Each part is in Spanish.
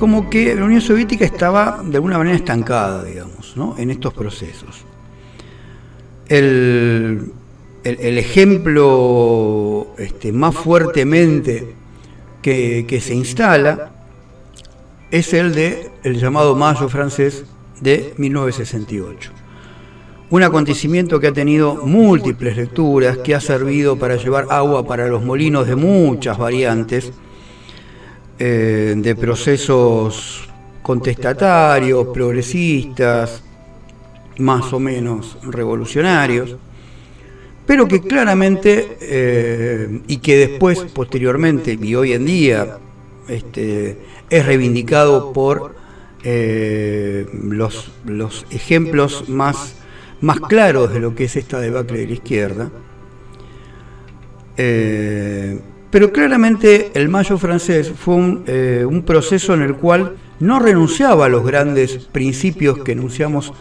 como que la Unión Soviética estaba de alguna manera estancada, digamos, ¿no?, en estos procesos. El ejemplo más fuertemente que se instala es el llamado Mayo francés de 1968. Un acontecimiento que ha tenido múltiples lecturas, que ha servido para llevar agua para los molinos de muchas variantes, de procesos contestatarios, progresistas, más o menos revolucionarios, pero que claramente, y que después, posteriormente, y hoy en día, es reivindicado por los ejemplos más claros de lo que es esta debacle de la izquierda. Pero claramente el Mayo francés fue un proceso en el cual no renunciaba a los grandes principios que enunciamos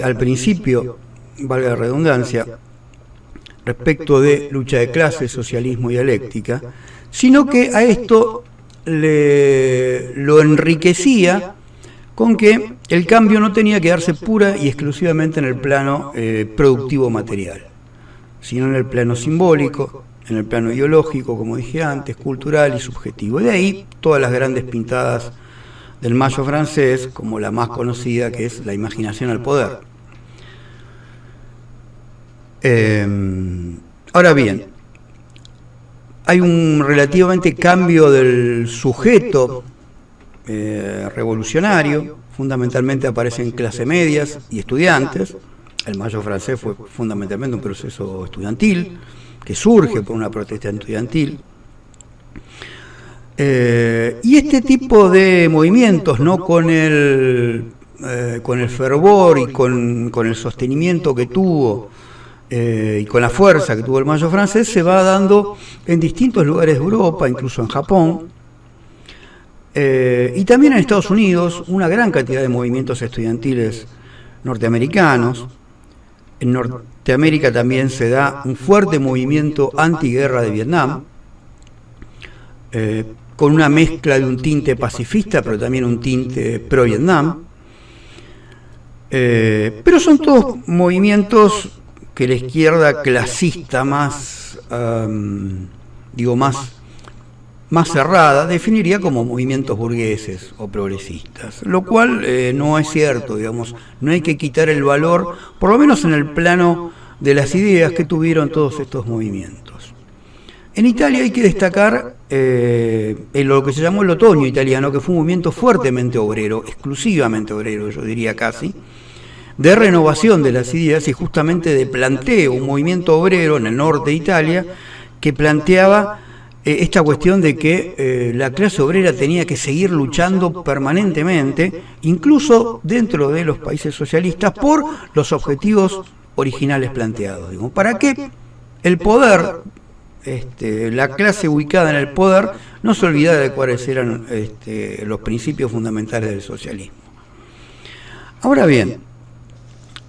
al principio, valga la redundancia, respecto de lucha de clases, socialismo y dialéctica, sino que a esto lo enriquecía con que el cambio no tenía que darse pura y exclusivamente en el plano productivo material, sino en el plano simbólico, en el plano ideológico, como dije antes, cultural y subjetivo. De ahí todas las grandes pintadas del Mayo francés, como la más conocida, que es la imaginación al poder. Ahora bien, hay un relativamente cambio del sujeto revolucionario, fundamentalmente aparecen clases medias y estudiantes. El Mayo francés fue fundamentalmente un proceso estudiantil, que surge por una protesta estudiantil. Y este tipo de movimientos, ¿no?, con el fervor y con el sostenimiento que tuvo y con la fuerza que tuvo el Mayo francés, se va dando en distintos lugares de Europa, incluso en Japón, y también en Estados Unidos, una gran cantidad de movimientos estudiantiles norteamericanos. En Norteamérica también se da un fuerte movimiento antiguerra de Vietnam, con una mezcla de un tinte pacifista, pero también un tinte pro-Vietnam. Pero son todos movimientos que la izquierda clasista más cerrada definiría como movimientos burgueses o progresistas, lo cual no es cierto, digamos. No hay que quitar el valor, por lo menos en el plano de las ideas que tuvieron todos estos movimientos. En Italia hay que destacar lo que se llamó el otoño italiano, que fue un movimiento fuertemente obrero, exclusivamente obrero, yo diría casi, de renovación de las ideas y justamente de planteo, un movimiento obrero en el norte de Italia que planteaba esta cuestión de que la clase obrera tenía que seguir luchando permanentemente, incluso dentro de los países socialistas, por los objetivos originales planteados. Digo, para que el poder, la clase ubicada en el poder, no se olvidara de cuáles eran los principios fundamentales del socialismo. Ahora bien,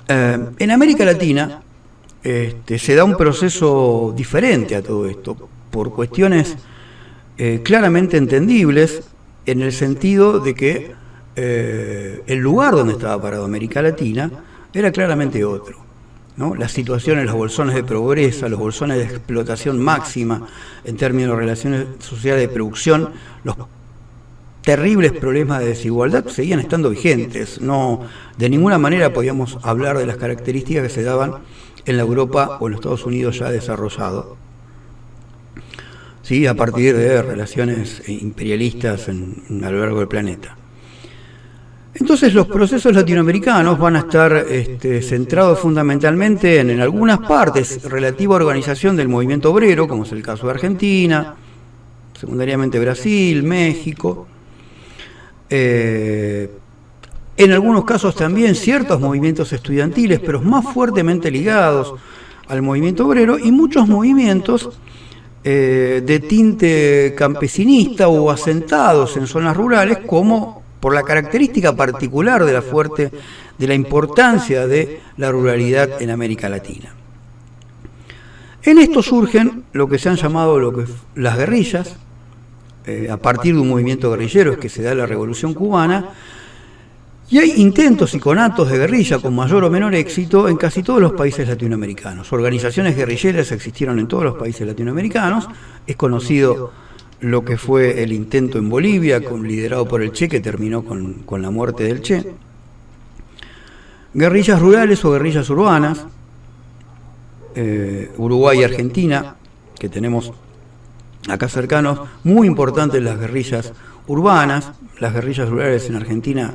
en América Latina se da un proceso diferente a todo esto, por cuestiones claramente entendibles, en el sentido de que el lugar donde estaba parado América Latina era claramente otro, ¿no? Las situaciones, los bolsones de pobreza, los bolsones de explotación máxima en términos de relaciones sociales de producción, los terribles problemas de desigualdad seguían estando vigentes. No, de ninguna manera podíamos hablar de las características que se daban en la Europa o en los Estados Unidos ya desarrollado, ¿sí?, a partir de relaciones imperialistas a lo largo del planeta. Entonces los procesos latinoamericanos van a estar centrados fundamentalmente en algunas partes relativa a organización del movimiento obrero, como es el caso de Argentina, secundariamente Brasil, México. En algunos casos también ciertos movimientos estudiantiles, pero más fuertemente ligados al movimiento obrero, y muchos movimientos de tinte campesinista o asentados en zonas rurales, como por la característica particular de la importancia de la ruralidad en América Latina. En esto surgen lo que se han llamado las guerrillas, a partir de un movimiento guerrillero es que se da la Revolución Cubana, y hay intentos y conatos de guerrilla con mayor o menor éxito en casi todos los países latinoamericanos. Organizaciones guerrilleras existieron en todos los países latinoamericanos. Es conocido lo que fue el intento en Bolivia, liderado por el Che, que terminó con la muerte del Che. Guerrillas rurales o guerrillas urbanas, Uruguay y Argentina, que tenemos acá cercanos, muy importantes las guerrillas urbanas. Las guerrillas rurales en Argentina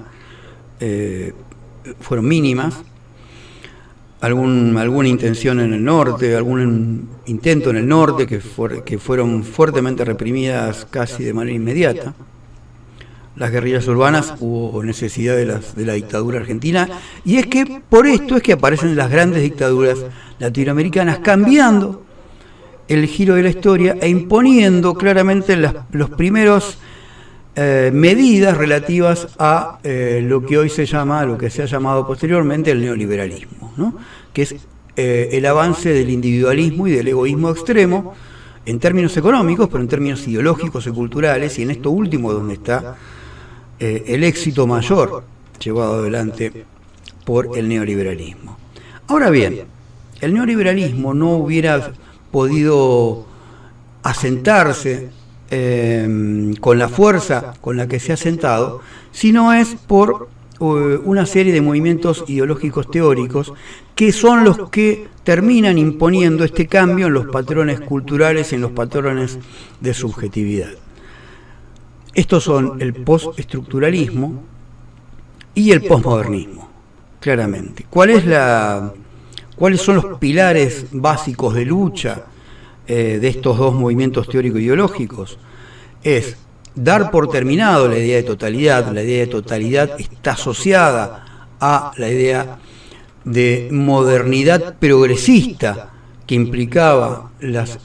fueron mínimas. Alguna intención en el norte, algún intento en el norte que fueron fuertemente reprimidas casi de manera inmediata. Las guerrillas urbanas hubo necesidad de la dictadura argentina, y es que por esto es que aparecen las grandes dictaduras latinoamericanas, cambiando el giro de la historia e imponiendo claramente los primeros medidas relativas a lo que hoy se llama, lo que se ha llamado posteriormente el neoliberalismo, ¿no? Que es el avance del individualismo y del egoísmo extremo en términos económicos, pero en términos ideológicos y culturales, y en esto último donde está el éxito mayor llevado adelante por el neoliberalismo. Ahora bien, el neoliberalismo no hubiera podido asentarse con la fuerza con la que se ha sentado, si no es por una serie de movimientos ideológicos teóricos que son los que terminan imponiendo este cambio en los patrones culturales y en los patrones de subjetividad. Estos son el postestructuralismo y el posmodernismo, claramente. ¿Cuáles son los pilares básicos de lucha de estos dos movimientos teórico-ideológicos? Es dar por terminado la idea de totalidad. La idea de totalidad está asociada a la idea de modernidad progresista, que implicaba las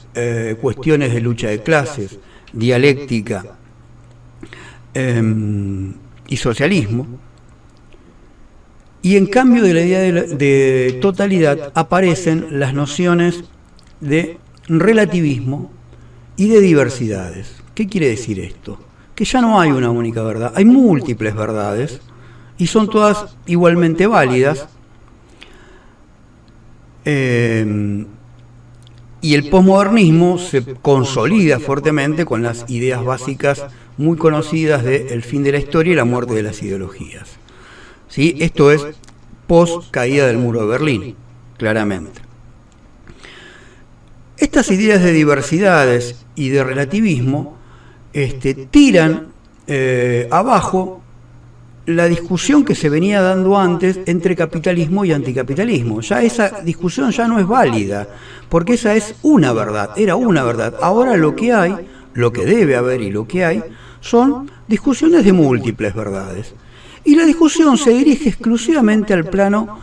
cuestiones de lucha de clases, dialéctica y socialismo. Y en cambio de la idea de totalidad aparecen las nociones de relativismo y de diversidades. ¿Qué quiere decir esto? Que ya no hay una única verdad, hay múltiples verdades y son todas igualmente válidas. Y el posmodernismo se consolida fuertemente con las ideas básicas muy conocidas de el fin de la historia y la muerte de las ideologías. ¿Sí? Esto es post caída del muro de Berlín, claramente. Estas ideas de diversidades y de relativismo tiran abajo la discusión que se venía dando antes entre capitalismo y anticapitalismo. Ya esa discusión ya no es válida, porque esa es una verdad, era una verdad. Ahora lo que hay, lo que debe haber y lo que hay, son discusiones de múltiples verdades. Y la discusión se dirige exclusivamente al plano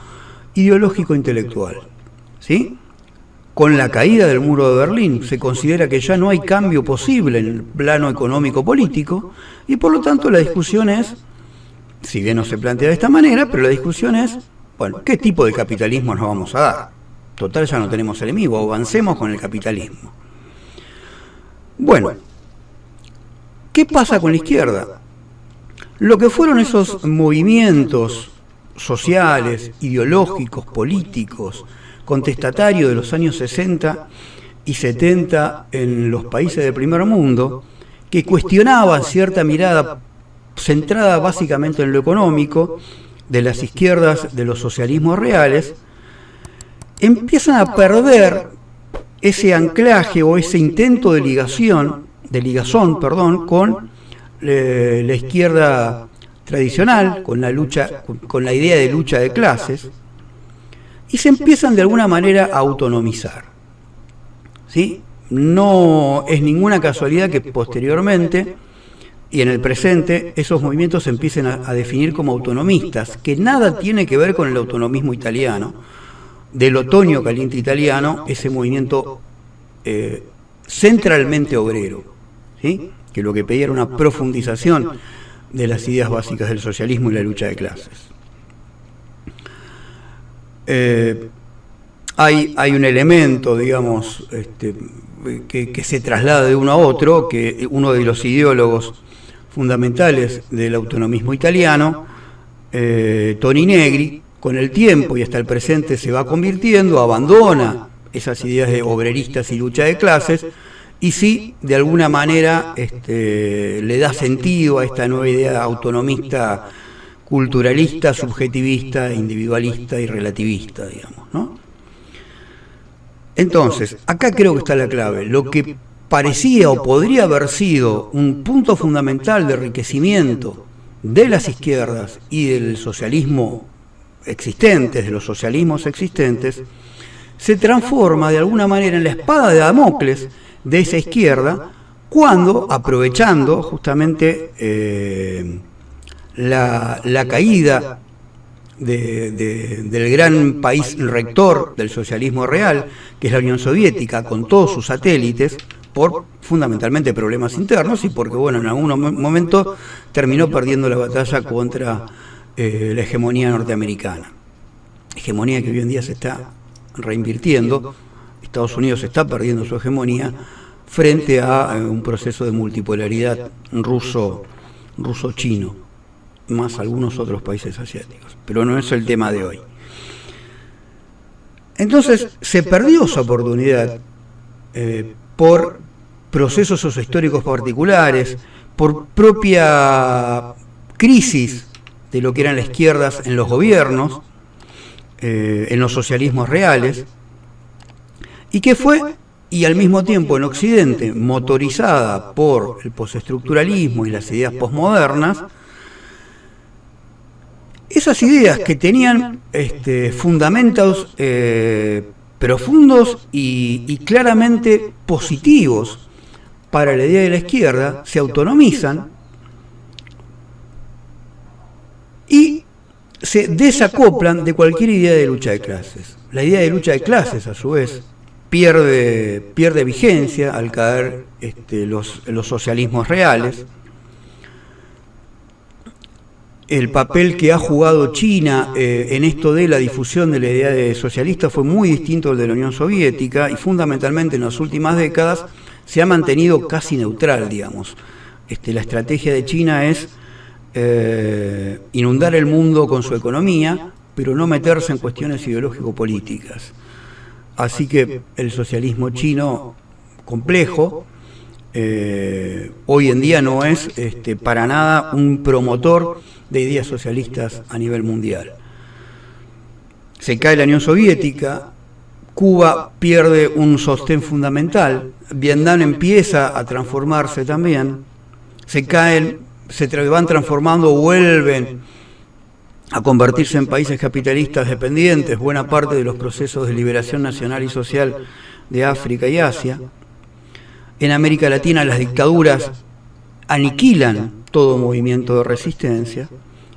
ideológico intelectual. ¿Sí? Con la caída del muro de Berlín se considera que ya no hay cambio posible en el plano económico-político, y por lo tanto la discusión es, si bien no se plantea de esta manera, pero la discusión es, bueno, ¿qué tipo de capitalismo nos vamos a dar? Total, ya no tenemos enemigo, avancemos con el capitalismo. Bueno, ¿qué pasa con la izquierda? Lo que fueron esos movimientos sociales, ideológicos, políticos, contestatarios de los años 60 y 70 en los países del primer mundo, que cuestionaban cierta mirada centrada básicamente en lo económico, de las izquierdas, de los socialismos reales, empiezan a perder ese anclaje o ese intento de ligazón, con la izquierda tradicional, con la idea de lucha de clases, y se empiezan de alguna manera a autonomizar. ¿Sí? No es ninguna casualidad que posteriormente y en el presente esos movimientos se empiecen a definir como autonomistas, que nada tiene que ver con el autonomismo italiano, del otoño caliente italiano, ese movimiento centralmente obrero, ¿sí? Que lo que pedía era una profundización de las ideas básicas del socialismo y la lucha de clases. Hay un elemento, digamos, que se traslada de uno a otro, que uno de los ideólogos fundamentales del autonomismo italiano, Toni Negri, con el tiempo y hasta el presente se va convirtiendo, abandona esas ideas de obreristas y lucha de clases, y sí, de alguna manera le da sentido a esta nueva idea autonomista, culturalista, subjetivista, individualista y relativista, digamos, ¿no? Entonces, acá creo que está la clave. Lo que parecía o podría haber sido un punto fundamental de enriquecimiento de las izquierdas y del socialismo existentes, de los socialismos existentes, se transforma de alguna manera en la espada de Damocles de esa izquierda, cuando, aprovechando justamente la caída del gran país rector del socialismo real, que es la Unión Soviética, con todos sus satélites, por fundamentalmente problemas internos y porque, bueno, en algún momento terminó perdiendo la batalla contra la hegemonía norteamericana. Hegemonía que hoy en día se está reinvirtiendo. Estados Unidos está perdiendo su hegemonía frente a un proceso de multipolaridad ruso-chino, más algunos otros países asiáticos. Pero no es el tema de hoy. Entonces, se perdió esa oportunidad por procesos sociohistóricos particulares, por propia crisis de lo que eran las izquierdas en los gobiernos, en los socialismos reales, y que fue, y al mismo tiempo en Occidente, motorizada por el postestructuralismo y las ideas posmodernas, esas ideas que tenían fundamentos profundos y claramente positivos para la idea de la izquierda, se autonomizan y se desacoplan de cualquier idea de lucha de clases. La idea de lucha de clases, a su vez, pierde vigencia al caer los socialismos reales. El papel que ha jugado China en esto de la difusión de la idea de socialista fue muy distinto al de la Unión Soviética, y fundamentalmente en las últimas décadas se ha mantenido casi neutral, digamos. La estrategia de China es inundar el mundo con su economía, pero no meterse en cuestiones ideológico-políticas. Así que el socialismo chino complejo hoy en día no es para nada un promotor de ideas socialistas a nivel mundial. Se cae la Unión Soviética, Cuba pierde un sostén fundamental, Vietnam empieza a transformarse también, se van transformando, vuelven a convertirse en países capitalistas dependientes, buena parte de los procesos de liberación nacional y social de África y Asia. En América Latina las dictaduras aniquilan todo movimiento de resistencia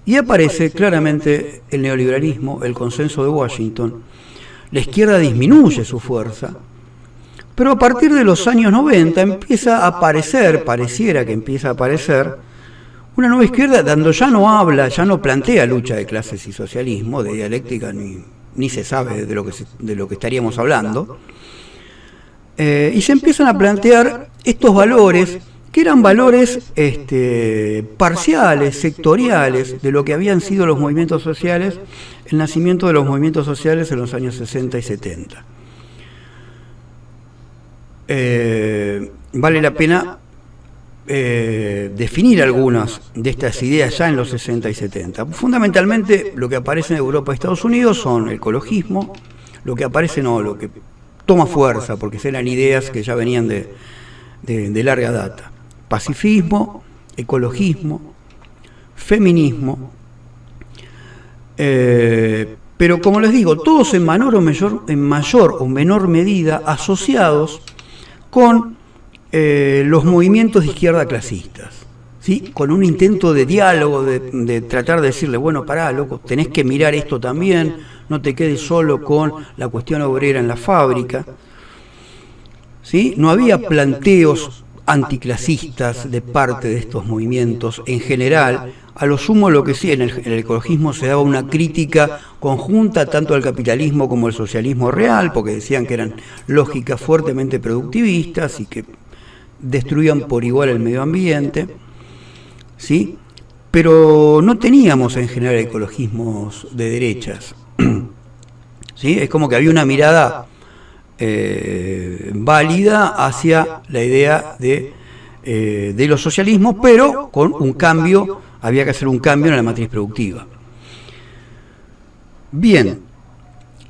y aparece claramente el neoliberalismo, el consenso de Washington. La izquierda disminuye su fuerza, pero a partir de los años 90 empieza a aparecer, pareciera que empieza a aparecer, una nueva izquierda donde ya no plantea lucha de clases y socialismo, de dialéctica ni se sabe de lo que estaríamos hablando, y se empiezan a plantear estos valores que eran valores parciales, sectoriales, de lo que habían sido los movimientos sociales, el nacimiento de los movimientos sociales en los años 60 y 70. Vale la pena definir algunas de estas ideas ya en los 60 y 70. Fundamentalmente lo que aparece en Europa y Estados Unidos son el ecologismo, lo que toma fuerza, porque eran ideas que ya venían de larga data. Pacifismo, ecologismo, feminismo, pero como les digo, todos en mayor o menor medida asociados con los movimientos de izquierda clasistas, ¿sí? Con un intento de diálogo, de tratar de decirle, bueno, pará, loco, tenés que mirar esto también, no te quedes solo con la cuestión obrera en la fábrica, ¿sí? No había planteos anticlasistas de parte de estos movimientos en general, A lo sumo, lo que sí, en el ecologismo se daba una crítica conjunta tanto al capitalismo como al socialismo real, porque decían que eran lógicas fuertemente productivistas y que destruían por igual el medio ambiente, ¿sí? Pero no teníamos en general ecologismos de derechas, ¿sí? Es como que había una mirada válida hacia la idea de los socialismos, pero con un cambio, había que hacer un cambio en la matriz productiva. Bien,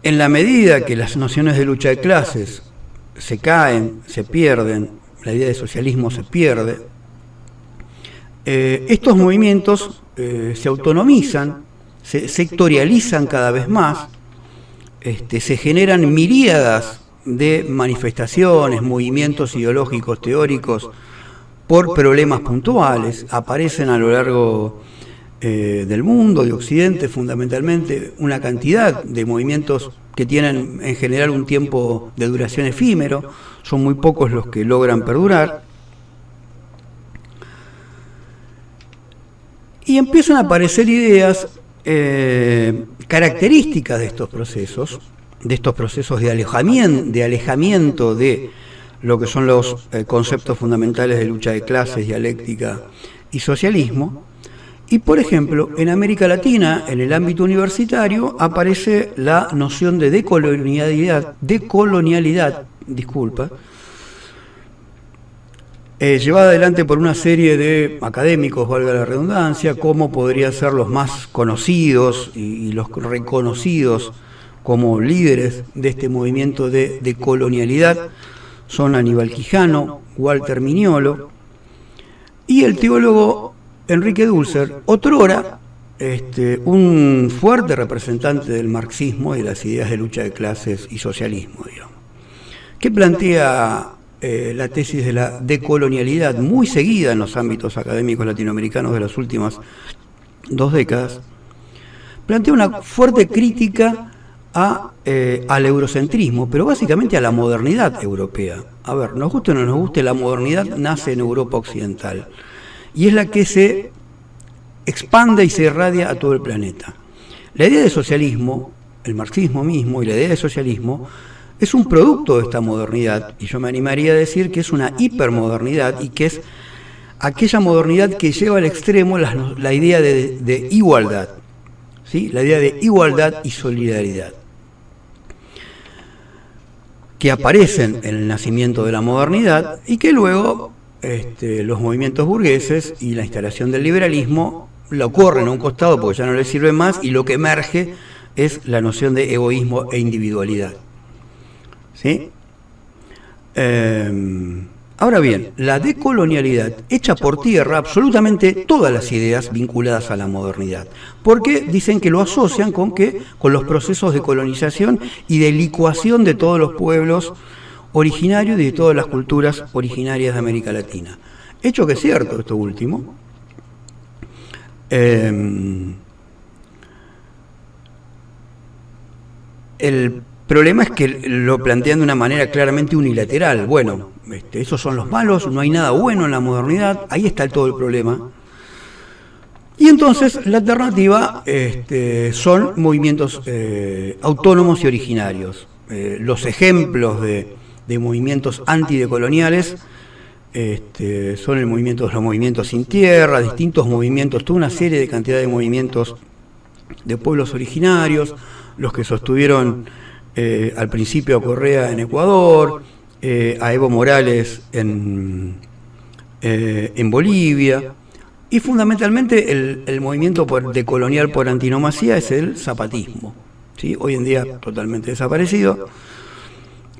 en la medida que las nociones de lucha de clases se caen, se pierden, la idea de socialismo se pierde, estos movimientos se autonomizan, se sectorializan cada vez más, se generan miríadas de manifestaciones, movimientos ideológicos, teóricos, por problemas puntuales, aparecen a lo largo del mundo, de Occidente fundamentalmente, una cantidad de movimientos que tienen en general un tiempo de duración efímero, son muy pocos los que logran perdurar, y empiezan a aparecer ideas características de estos procesos de alejamiento de lo que son los conceptos fundamentales de lucha de clases, dialéctica y socialismo. Y, por ejemplo, en América Latina, en el ámbito universitario, aparece la noción de decolonialidad, llevada adelante por una serie de académicos, valga la redundancia, como podrían ser los más conocidos y los reconocidos como líderes de este movimiento de decolonialidad, son Aníbal Quijano, Walter Mignolo y el teólogo Enrique Dussel, otrora un fuerte representante del marxismo y de las ideas de lucha de clases y socialismo, digamos, que plantea la tesis de la decolonialidad, muy seguida en los ámbitos académicos latinoamericanos de las últimas 2 décadas, plantea una fuerte crítica al eurocentrismo, pero básicamente a la modernidad europea. A ver, nos guste o no nos guste, la modernidad nace en Europa occidental y es la que se expande y se irradia a todo el planeta. La idea de socialismo, el marxismo mismo y la idea de socialismo es un producto de esta modernidad, y yo me animaría a decir que es una hipermodernidad y que es aquella modernidad que lleva al extremo la idea de igualdad, ¿sí? La idea de igualdad y solidaridad, que aparecen en el nacimiento de la modernidad y que luego los movimientos burgueses y la instalación del liberalismo lo corren a un costado porque ya no les sirve más, y lo que emerge es la noción de egoísmo e individualidad, ¿sí? Ahora bien, la decolonialidad echa por tierra absolutamente todas las ideas vinculadas a la modernidad, porque dicen que lo asocian con los procesos de colonización y de licuación de todos los pueblos originarios y de todas las culturas originarias de América Latina. Hecho que es cierto esto último. El problema es que lo plantean de una manera claramente unilateral. Bueno, esos son los malos, no hay nada bueno en la modernidad, ahí está todo el problema. Y entonces la alternativa son movimientos autónomos y originarios. Los ejemplos de movimientos antidecoloniales son los movimientos sin tierra, distintos movimientos, toda una serie de cantidad de movimientos de pueblos originarios, los que sostuvieron al principio a Correa en Ecuador, a Evo Morales en Bolivia, y fundamentalmente el movimiento decolonial por antinomacía es el zapatismo, ¿sí? Hoy en día totalmente desaparecido,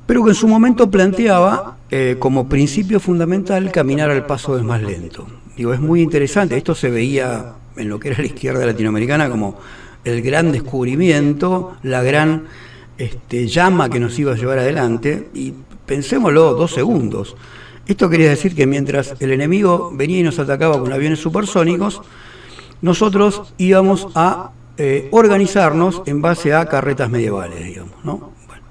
pero que en su momento planteaba como principio fundamental caminar al paso del más lento. Digo, es muy interesante, esto se veía en lo que era la izquierda latinoamericana como el gran descubrimiento, la gran llama que nos iba a llevar adelante, y pensémoslo 2 segundos. Esto quería decir que mientras el enemigo venía y nos atacaba con aviones supersónicos, nosotros íbamos a organizarnos en base a carretas medievales, digamos, ¿no? Bueno,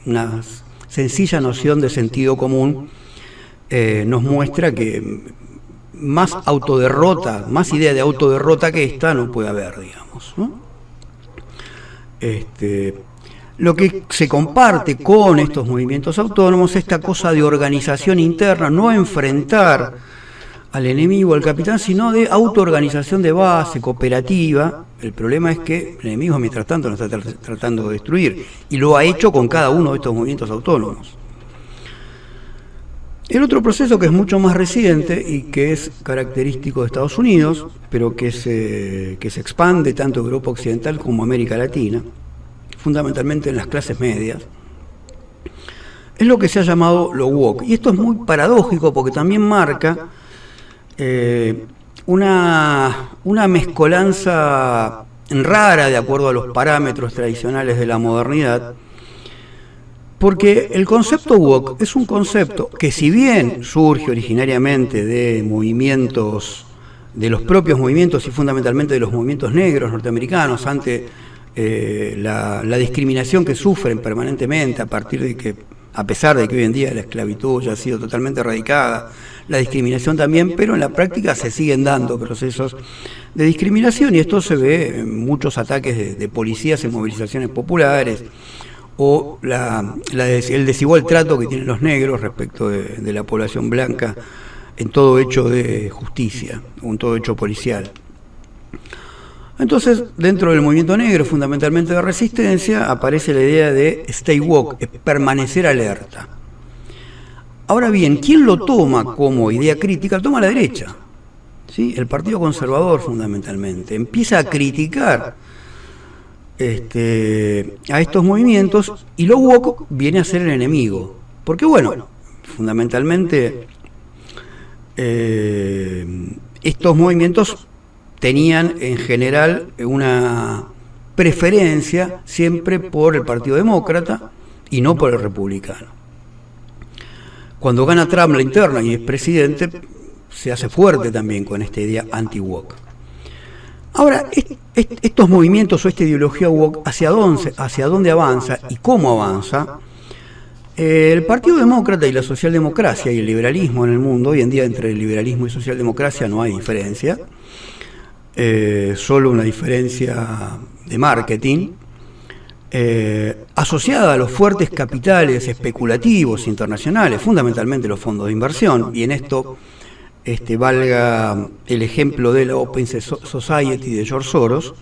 una sencilla noción de sentido común nos muestra que más autoderrota, más idea de autoderrota que esta no puede haber, digamos, ¿no? Lo que se comparte con estos movimientos autónomos es esta cosa de organización interna, no enfrentar al enemigo, al capitán, sino de autoorganización de base, cooperativa. El problema es que el enemigo, mientras tanto, nos está tratando de destruir, y lo ha hecho con cada uno de estos movimientos autónomos. El otro proceso que es mucho más reciente y que es característico de Estados Unidos, pero que se expande tanto en Europa Occidental como América Latina, fundamentalmente en las clases medias, es lo que se ha llamado lo woke. Y esto es muy paradójico porque también marca una mezcolanza rara de acuerdo a los parámetros tradicionales de la modernidad, porque el concepto woke es un concepto que, si bien surge originariamente de movimientos, de los propios movimientos y fundamentalmente de los movimientos negros norteamericanos ante la discriminación que sufren permanentemente a pesar de que hoy en día la esclavitud ya ha sido totalmente erradicada, la discriminación también, pero en la práctica se siguen dando procesos de discriminación, y esto se ve en muchos ataques de policías en movilizaciones populares, o el desigual trato que tienen los negros respecto de la población blanca en todo hecho de justicia, o en todo hecho policial. Entonces, dentro del movimiento negro, fundamentalmente de resistencia, aparece la idea de stay woke, permanecer alerta. Ahora bien, ¿quién lo toma como idea crítica? Lo toma la derecha, ¿sí? El Partido Conservador, fundamentalmente. Empieza a criticar a estos movimientos, y lo woke viene a ser el enemigo. Porque, bueno, fundamentalmente estos movimientos tenían en general una preferencia siempre por el Partido Demócrata y no por el Republicano. Cuando gana Trump la interna y es presidente, se hace fuerte también con esta idea anti-woke. Ahora, estos movimientos o esta ideología woke, ¿hacia dónde avanza y cómo avanza? El Partido Demócrata y la socialdemocracia y el liberalismo en el mundo, hoy en día entre el liberalismo y socialdemocracia no hay diferencia, solo una diferencia de marketing, asociada a los fuertes capitales especulativos internacionales, fundamentalmente los fondos de inversión, y en esto valga el ejemplo de la Open Society de George Soros,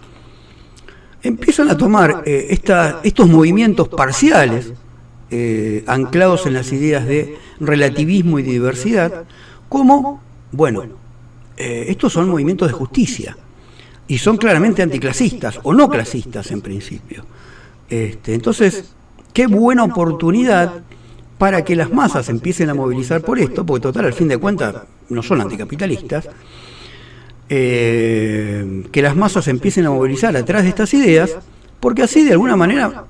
empiezan a tomar estos movimientos parciales, anclados en las ideas de relativismo y diversidad, como, bueno, estos son movimientos de justicia, y son claramente anticlasistas, o no clasistas en principio. Entonces, qué buena oportunidad para que las masas empiecen a movilizar por esto, porque total, al fin de cuentas, no son anticapitalistas, que las masas empiecen a movilizar atrás de estas ideas, porque así de alguna manera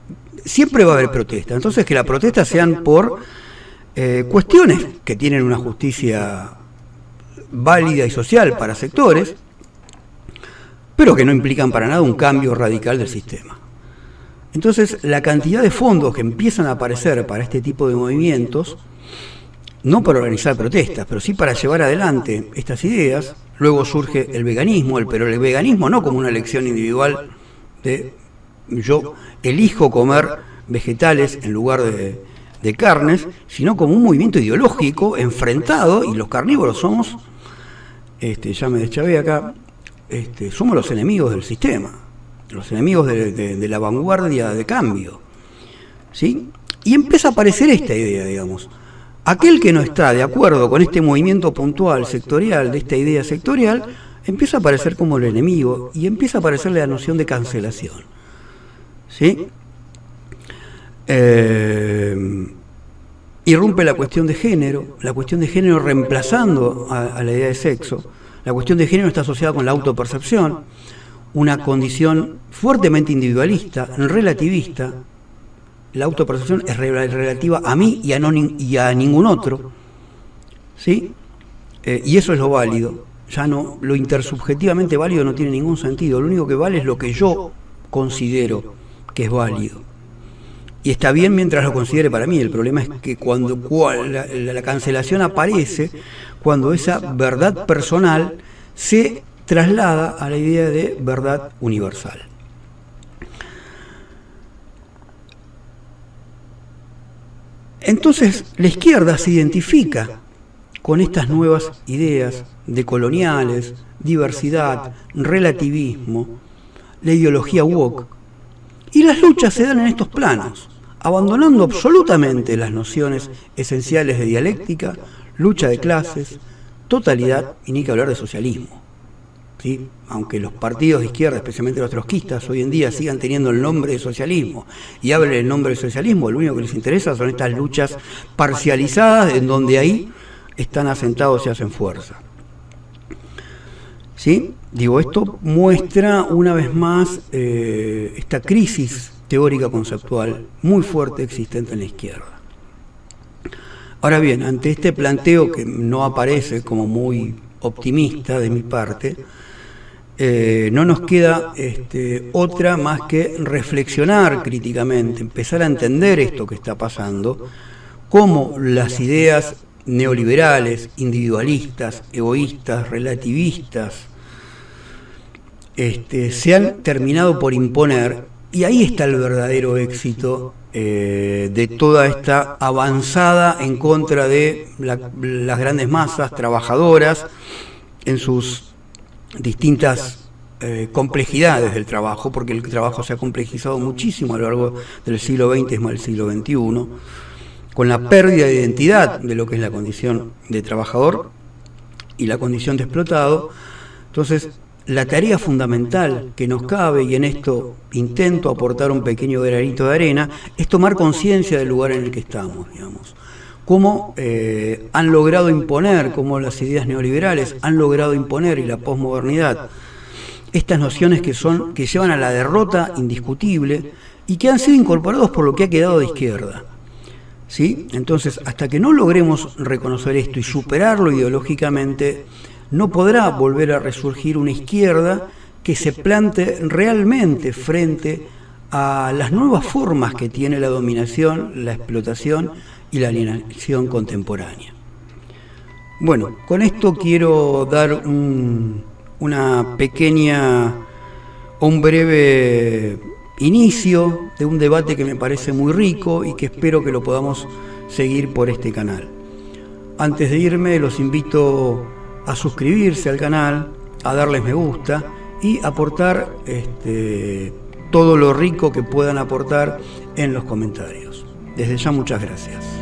siempre va a haber protesta. Entonces, que la protesta sean por cuestiones que tienen una justicia válida y social para sectores, pero que no implican para nada un cambio radical del sistema. Entonces, la cantidad de fondos que empiezan a aparecer para este tipo de movimientos, no para organizar protestas, pero sí para llevar adelante estas ideas. Luego surge el veganismo, pero el veganismo no como una elección individual de yo elijo comer vegetales en lugar de carnes, sino como un movimiento ideológico enfrentado, y los carnívoros somos, ya me deschavé acá, somos los enemigos del sistema, los enemigos de la vanguardia de cambio, ¿sí? Y empieza a aparecer esta idea, digamos. Aquel que no está de acuerdo con este movimiento puntual, sectorial, de esta idea sectorial, empieza a aparecer como el enemigo, y empieza a aparecer la noción de cancelación, ¿sí? Irrumpe la cuestión de género reemplazando a la idea de sexo. La cuestión de género está asociada con la autopercepción, una condición fuertemente individualista, relativista. La autopercepción es relativa a mí y a ningún otro, ¿sí? Y eso es lo válido. Ya no, lo intersubjetivamente válido no tiene ningún sentido. Lo único que vale es lo que yo considero que es válido. y está bien mientras lo considere para mí. El problema es que cuando la cancelación aparece, cuando esa verdad personal se traslada a la idea de verdad universal. Entonces, la izquierda se identifica con estas nuevas ideas decoloniales, diversidad, relativismo, la ideología woke, y las luchas se dan en estos planos, abandonando absolutamente las nociones esenciales de dialéctica, lucha de clases, totalidad y ni que hablar de socialismo. ¿Sí? Aunque los partidos de izquierda, especialmente los trotskistas, hoy en día sigan teniendo el nombre de socialismo y hablen el nombre de socialismo, lo único que les interesa son estas luchas parcializadas en donde ahí están asentados y hacen fuerza. ¿Sí? Digo, esto muestra una vez más esta crisis teórica conceptual muy fuerte existente en la izquierda. Ahora bien, ante este planteo que no aparece como muy optimista de mi parte, no nos queda otra más que reflexionar críticamente, empezar a entender esto que está pasando, cómo las ideas neoliberales, individualistas, egoístas, relativistas, se han terminado por imponer, y ahí está el verdadero éxito de toda esta avanzada en contra de las grandes masas trabajadoras en sus distintas complejidades del trabajo, porque el trabajo se ha complejizado muchísimo a lo largo del siglo XX y más del siglo XXI, con la pérdida de identidad de lo que es la condición de trabajador y la condición de explotado. Entonces, la tarea fundamental que nos cabe, y en esto intento aportar un pequeño granito de arena, es tomar conciencia del lugar en el que estamos, digamos. Cómo han logrado imponer, cómo las ideas neoliberales han logrado imponer, y la posmodernidad, estas nociones que llevan a la derrota indiscutible y que han sido incorporados por lo que ha quedado de izquierda. ¿Sí? Entonces, hasta que no logremos reconocer esto y superarlo ideológicamente, no podrá volver a resurgir una izquierda que se plante realmente frente a las nuevas formas que tiene la dominación, la explotación y la alienación contemporánea. Bueno, con esto quiero dar una pequeña o un breve inicio de un debate que me parece muy rico y que espero que lo podamos seguir por este canal. Antes de irme, los invito a suscribirse al canal, a darles me gusta y aportar todo lo rico que puedan aportar en los comentarios. Desde ya, muchas gracias.